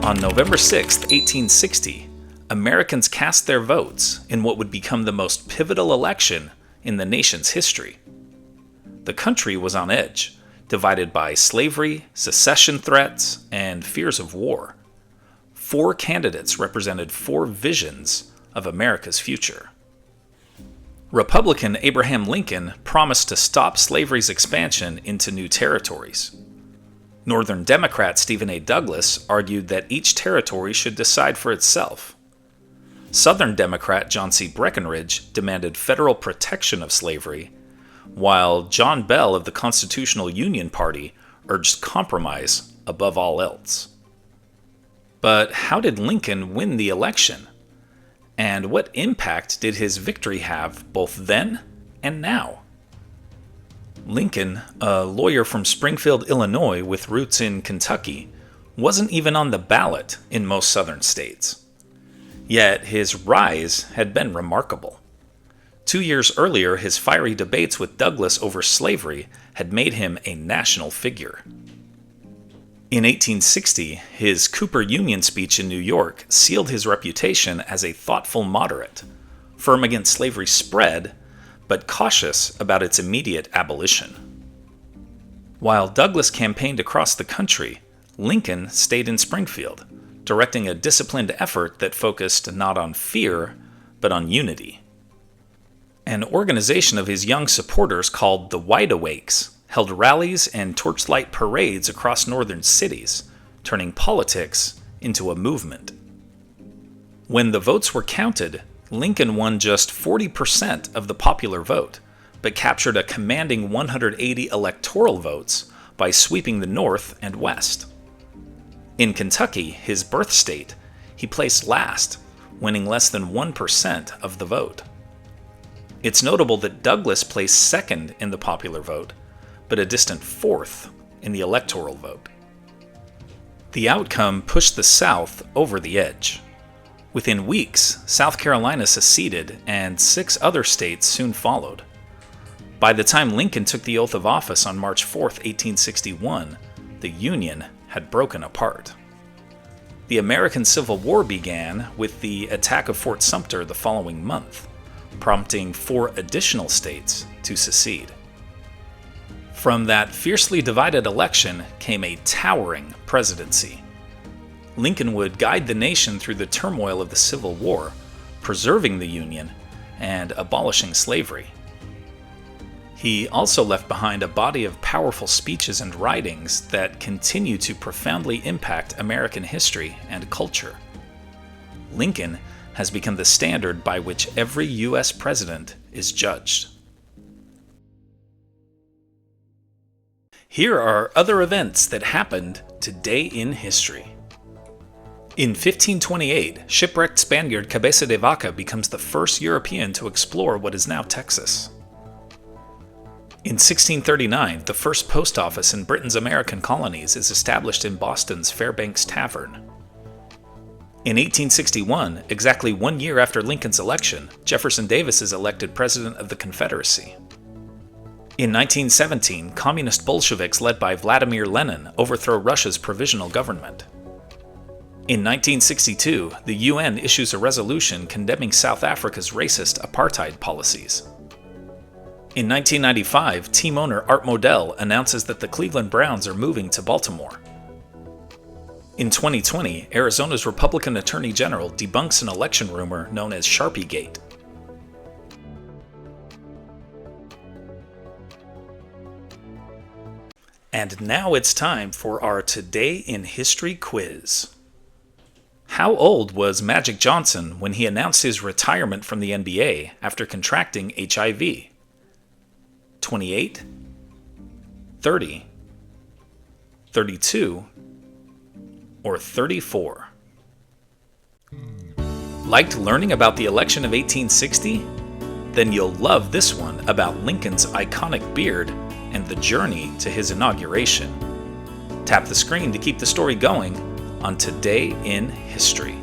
On November 6, 1860, Americans cast their votes in what would become the most pivotal election in the nation's history. The country was on edge, divided by slavery, secession threats, and fears of war. 4 candidates represented 4 visions of America's future. Republican Abraham Lincoln promised to stop slavery's expansion into new territories. Northern Democrat Stephen A. Douglas argued that each territory should decide for itself. Southern Democrat John C. Breckinridge demanded federal protection of slavery, while John Bell of the Constitutional Union Party urged compromise above all else. But how did Lincoln win the election? And what impact did his victory have both then and now? Lincoln, a lawyer from Springfield, Illinois with roots in Kentucky, wasn't even on the ballot in most southern states. Yet his rise had been remarkable. 2 years earlier, his fiery debates with Douglas over slavery had made him a national figure. In 1860, his Cooper Union speech in New York sealed his reputation as a thoughtful moderate, firm against slavery's spread, but cautious about its immediate abolition. While Douglas campaigned across the country, Lincoln stayed in Springfield, directing a disciplined effort that focused not on fear, but on unity. An organization of his young supporters called the Wide Awakes held rallies and torchlight parades across northern cities, turning politics into a movement. When the votes were counted, Lincoln won just 40% of the popular vote, but captured a commanding 180 electoral votes by sweeping the North and West. In Kentucky, his birth state, he placed last, winning less than 1% of the vote. It's notable that Douglas placed second in the popular vote, but a distant 4th in the electoral vote. The outcome pushed the South over the edge. Within weeks, South Carolina seceded, and 6 other states soon followed. By the time Lincoln took the oath of office on March 4, 1861, the Union had broken apart. The American Civil War began with the attack of Fort Sumter the following month, prompting 4 additional states to secede. From that fiercely divided election came a towering presidency. Lincoln would guide the nation through the turmoil of the Civil War, preserving the Union and abolishing slavery. He also left behind a body of powerful speeches and writings that continue to profoundly impact American history and culture. Lincoln has become the standard by which every U.S. president is judged. Here are other events that happened today in history. In 1528, shipwrecked Spaniard Cabeza de Vaca becomes the first European to explore what is now Texas. In 1639, the first post office in Britain's American colonies is established in Boston's Fairbanks Tavern. In 1861, exactly 1 year after Lincoln's election, Jefferson Davis is elected President of the Confederacy. In 1917, communist Bolsheviks led by Vladimir Lenin overthrow Russia's provisional government. In 1962, the UN issues a resolution condemning South Africa's racist apartheid policies. In 1995, team owner Art Modell announces that the Cleveland Browns are moving to Baltimore. In 2020, Arizona's Republican Attorney General debunks an election rumor known as Sharpiegate. And now it's time for our Today in History quiz. How old was Magic Johnson when he announced his retirement from the NBA after contracting HIV? 28, 30, 32, or 34? Liked learning about the election of 1860? Then you'll love this one about Lincoln's iconic beard and the journey to his inauguration. Tap the screen to keep the story going on Today in History.